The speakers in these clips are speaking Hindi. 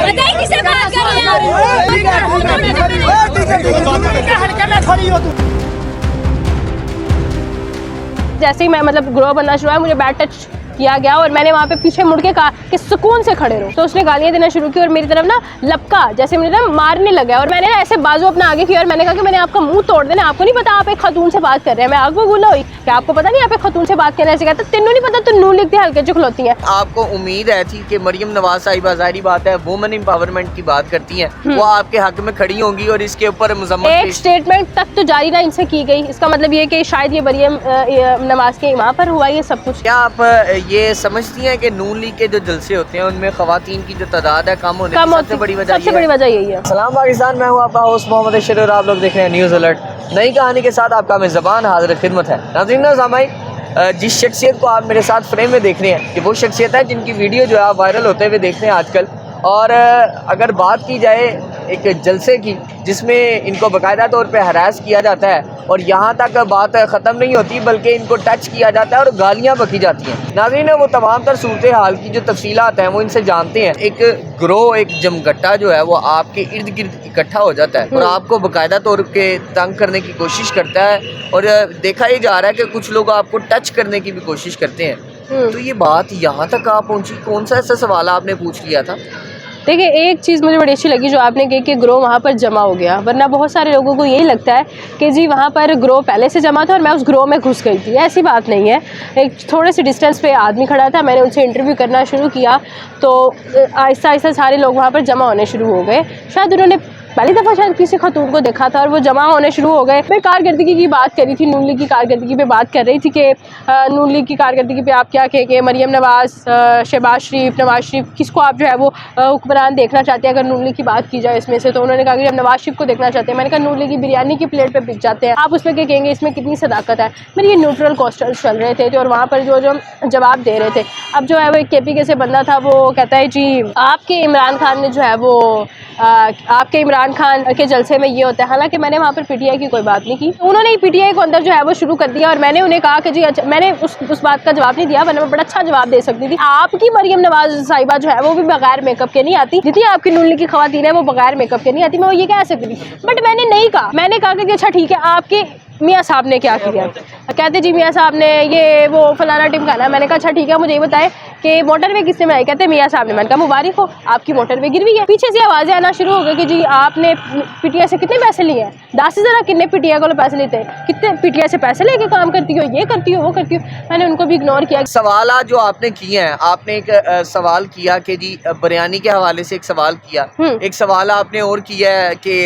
बताइए किससे बात कर रहे हैं। जैसे ही मैं मतलब ग्रो बनना शुरू हुआ, मुझे बैड टच किया गया और मैंने वहाँ पे पीछे मुड़ के कहा कि सुकून से खड़े रहो। तो उसने गालियाँ देना शुरू की और मेरी तरफ ना लपका जैसे मुझे ना मारने लगा और मैंने ना ऐसे बाजू अपना आगे किया और मैंने कहा कि मैंने आपका मुंह तोड़ देना, आपको नहीं पता आप एक खतून से बात कर रहे हैं। मैं आगे बोला हुई कि आपको पता नहीं आप एक खतून से बात कर रहे हैं। ऐसे कहता तेनू नहीं पता, तो नू लिखती हल्के चुखलोती है। आपको उम्मीद है थी कि मरियम नवाज साहिबा, जाहिर बात है वुमेन एम्पावरमेंट की बात करती हैं, वो आपके हक में खड़ी होंगी और इसके ऊपर मजम्मत एक स्टेटमेंट तक तो जारी ना इनसे की गई। इसका मतलब ये कि शायद ये मरियम नवाज के इमाम पर हुआ ये सब कुछ। क्या आप ये समझती हैं कि नून लीग के जो जलसे होते हैं उनमें खवातीन की जो तादाद है कम होने की सबसे बड़ी वजह यही है? सलाम पाकिस्तान, मैं हूँ आपका होस्ट मोहम्मद अशर और आप लोग देख रहे हैं न्यूज़ अलर्ट। नई कहानी के साथ आपका मेज़बान हाजिर खिदमत है। नाज़रीन सामाईन, जिस शख्सियत को आप मेरे साथ फ्रेम में देख रहे हैं कि वो शख्सियत है जिनकी वीडियो जो है आप वायरल होते हुए देख रहे हैं आजकल। और अगर बात की जाए एक जलसे की जिसमें इनको बाकायदा तौर पे हरास किया जाता है और यहाँ तक बात ख़त्म नहीं होती बल्कि इनको टच किया जाता है और गालियाँ बकी जाती हैं। नाज़रीन, वो तमाम तर सूरत हाल की जो तफसीलात हैं वो इनसे जानते हैं। एक ग्रोह, एक जमगट्टा जो है वो आपके इर्द गिर्द इकट्ठा हो जाता है और आपको बाकायदा तौर पे तंग करने की कोशिश करता है और देखा ही जा रहा है कि कुछ लोग आपको टच करने की भी कोशिश करते हैं। तो ये बात यहाँ तक आप पहुँची, कौन सा ऐसा सवाल आपने पूछ लिया था? देखिए, एक चीज़ मुझे बड़ी अच्छी लगी जो आपने कही कि ग्रो वहाँ पर जमा हो गया, वरना बहुत सारे लोगों को यही लगता है कि जी वहाँ पर ग्रो पहले से जमा था और मैं उस ग्रो में घुस गई थी। ऐसी बात नहीं है। एक थोड़े से डिस्टेंस पे आदमी खड़ा था, मैंने उनसे इंटरव्यू करना शुरू किया तो आहिस्ता आहिस्ता सारे लोग वहाँ पर जमा होने शुरू हो गए। शायद उन्होंने पहली दफ़ा शायद किसी खतून को देखा था और वो जमा होने शुरू हो गए। मैं कारकर्दगी की बात कर रही थी, नून लीग की कारकर्दगी पे बात कर रही थी कि नून लीग की कारकर्दगी पे आप क्या कहें कि मरियम नवाज़, शहबाज शरीफ, नवाज शरीफ, किसको आप जो है वो हुक्मरान देखना चाहते हैं अगर नून लीग की बात की जाए इसमें से? तो उन्होंने कहा कि जब नवाज शरीफ को देखना चाहते हैं। मैंने कहा नून लीग की बिरयानी की प्लेट पर बिक जाते हैं, आप उसमें क्या कहेंगे, इसमें कितनी सदाकत है? मेरे ये न्यूट्रल क्वेश्चंस चल रहे थे और वहाँ पर जो जवाब दे रहे थे। अब जो है वो एक KPK से बंदा था, वो कहता है जी आपके इमरान खान ने जो है वो आपके इमरान खान के जलसे में ये होता है। हालांकि मैंने वहाँ पर PTI की कोई बात नहीं की, उन्होंने ही PTI को अंदर जो है वो शुरू कर दिया और मैंने उन्हें कहा कि जी अच्छा, मैंने उस बात का जवाब नहीं दिया, वरना मैं बड़ा अच्छा जवाब दे सकती थी। आपकी मरियम नवाज साहिबा जो है वो भी बगैर मेकअप के नहीं आती, जितनी आपकी नून लीग की खवातीन है वो बगैर मेकअप के नहीं आती, मैं वो ये कह सकती थी। बट मैंने नहीं कहा, मैंने कहा कि अच्छा ठीक है, आपके मियाँ साहब ने क्या किया? कहते जी मियाँ साहब ने ये वो फलाना टिमकाना। मैंने कहा अच्छा ठीक है, मुझे ये बताएं कि मोटरवे किसने बनाई? कहते मियाँ साहब ने। मैंने कहा मुबारक हो, आपकी मोटरवे गिर हुई है। पीछे से आवाज़ें आना शुरू हो गई कि जी आपने PTI से कितने पैसे लिए हैं? 10 से ज़रा कितने PTI को पैसे लेते हैं, कितने PTI से पैसे लेके काम करती हो, ये करती हो, वो करती हो। मैंने उनको भी इग्नोर किया। सवाल जो आपने किए हैं, आपने एक सवाल किया कि जी बिरयानी के हवाले से एक सवाल किया, एक सवाल आपने और किया है कि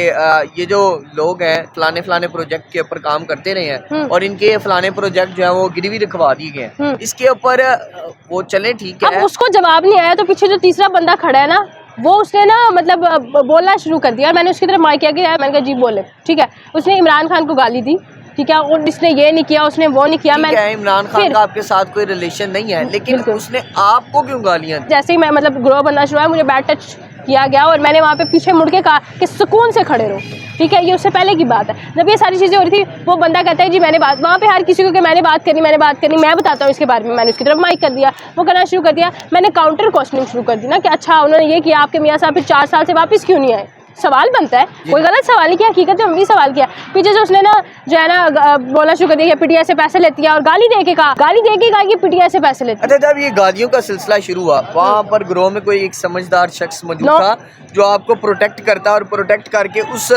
ये जो लोग हैं फलाने फलाने प्रोजेक्ट के ऊपर काम करते रहे हैं और इनके फलाने प्रोजेक्ट जो है वो गिरवी रखवा दिए गए हैं, इसके ऊपर वो चले ठीक है। अब उसको जवाब नहीं आया तो पीछे जो तीसरा बंदा खड़ा है ना, वो उसने ना मतलब बोलना शुरू कर दिया और मैंने उसकी तरफ माइक किया कि मैंने कहा जी बोले, ठीक है। उसने इमरान खान को गाली दी, ठीक है, और इसने ये नहीं किया, उसने वो नहीं किया। मैं इमरान खान का आपके साथ कोई रिलेशन नहीं है, लेकिन उसने आपको क्यों गालियां दी? जैसे ही मैं मतलब ग्रो बनना शुरू हुआ, मुझे बैड टच किया गया और मैंने वहाँ पे पीछे मुड़ के कहा कि सुकून से खड़े रहो, ठीक है। ये उससे पहले की बात है, जब ये सारी चीज़ें हो रही थी। वो बंदा कहता है जी मैंने बात, वहाँ पे हर किसी को कि मैंने बात करनी, मैं बताता हूँ इसके बारे में। मैंने उसकी तरफ माइक कर दिया, वो करना शुरू कर दिया। मैंने काउंटर क्वेश्चनिंग शुरू कर दी ना कि अच्छा उन्होंने ये किया, आपके मियाँ साहब फिर 4 साल से वापस क्यों नहीं आए? सवाल बनता है, कोई गलत सवाल नहीं किया, हकीकत में हम भी सवाल किया। पीछे से उसने ना जो है ना बोलना शुरू कर दिया कि PTI से पैसे लेती है और गाली दे के कहा कि PTI से पैसे लेती है। अच्छा, जब ये गालियों का सिलसिला शुरू हुआ, वहाँ पर ग्रोह में कोई एक समझदार शख्स मौजूद था जो आपको प्रोटेक्ट करता और प्रोटेक्ट करके उस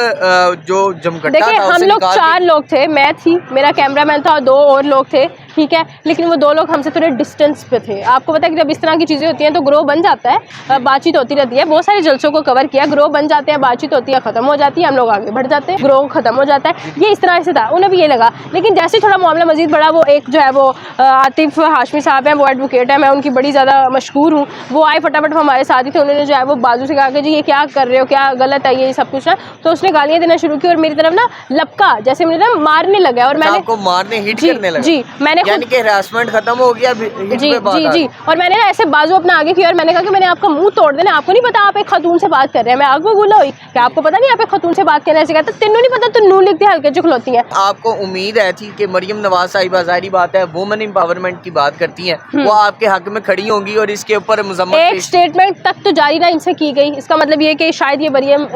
जो जमगट्टा था, हम लोग 4 लोग थे, मैं थी, मेरा कैमरामैन था और 2 और लोग थे, ठीक है। लेकिन वो 2 लोग हमसे थोड़े डिस्टेंस पे थे। आपको पता है कि जब इस तरह की चीज़ें होती हैं तो ग्रोह बन जाता है, बातचीत होती रहती है। बहुत सारे जलसों को कवर किया, ग्रोह बन जाते हैं, बातचीत होती है, खत्म हो जाती है, हम लोग आगे बढ़ जाते हैं, ग्रोह खत्म हो जाता है। ये इस तरह से था, उन्हें भी ये लगा। लेकिन जैसे थोड़ा मामला मजीद बड़ा, वो एक जो है वो आतिफ हाशमी साहब हैं, वो एडवोकेट है, मैं उनकी बड़ी ज़्यादा मशहूर हूँ। वो आए फटाफट हमारे साथ ही थे, उन्होंने जो है वो बाजू से कहा कि जी ये क्या कर रहे हो, क्या गलत है ये सब कुछ ना। तो उसने गालियाँ देना शुरू की और मेरी तरफ ना लपका जैसे मुझे ना मारने लगा और मैंने आपको मारने हिट करने लगा। जी मैंने यानी कि हरासमेंट खत्म हो गया, हिट जी पे बात जी आ जी। गई। और मैंने ना ऐसे बाजू अपना आगे किया और मैंने कहा कि मैंने आपका मुंह तोड़ देना, आपको नहीं पता आप एक खतून से बात कर रहे हैं। मैं आगे बोला हुई कि आपको पता नहीं आप एक खतून से बात कर रहे हैं। ऐसे कहता तेनू नहीं पता, तू नू लिखते हल्के चुखलोती है। आपको उम्मीद है थी कि मरियम नवाज साहिबा, जाहिर बात है वुमेन एम्पावरमेंट की बात करती हैं, वो आपके हक में खड़ी होंगी और इसके ऊपर मजम्मत एक पेश। स्टेटमेंट तक तो जारी ना इनसे की गई, इसका मतलब ये कि शायद ये मरियम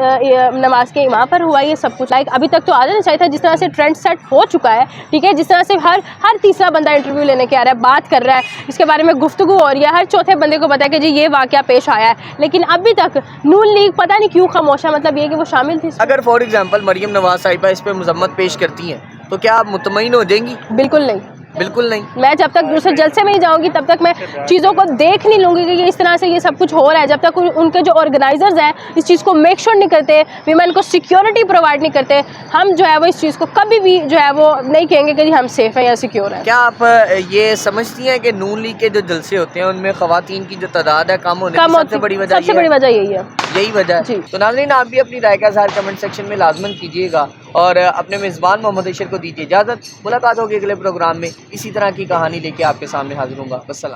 नवाज के वहाँ पर हुआ ये सब कुछ। लाइक अभी तक तो आ जाना चाहिए था, जिस तरह से ट्रेंड सेट हो चुका है, ठीक है, जिस तरह से हर तीसरा बंदा इंटरव्यू लेने के आ रहा है, बात कर रहा है, इसके बारे में गुफ्तगू हो रही है, हर चौथे बंदे को पता है कि जी ये वाकया पेश आया है, लेकिन अभी तक नून लीग पता नहीं क्यों खामोश है। मतलब ये कि वो शामिल थी इसमें। अगर फॉर एग्जांपल मरियम नवाज साहिबा इस पे मजम्मत पेश करती हैं तो क्या आप मुतमईन हो जाएंगी? बिल्कुल नहीं। बिल्कुल नहीं। मैं जब तक दूसरे जलसे में ही जाऊंगी तब तक मैं चीज़ों को देख नहीं लूँगी कि ये इस तरह से ये सब कुछ हो रहा है। जब तक उनके जो ऑर्गेनाइजर्स हैं इस चीज़ को मेक श्योर नहीं करते, वीमेन को सिक्योरिटी प्रोवाइड नहीं करते, हम जो है वो इस चीज़ को कभी भी जो है वो नहीं कहेंगे कि हम सेफ हैं या सिक्योर हैं। क्या आप ये समझती हैं कि नून लीग के जो जलसे होते हैं उनमें खवातीन की जो तादाद है कम होने की सबसे बड़ी वजह यही है? यही वजह जी। है। तो नाज़रीन, आप भी अपनी राय का इज़हार कमेंट सेक्शन में लाजमन कीजिएगा और अपने मेज़बान मोहम्मद अशर को दीजिए इजाज़त। मुलाकात होगी अगले प्रोग्राम में, इसी तरह की कहानी लेके आपके सामने हाजिर होऊंगा। वस्सलाम।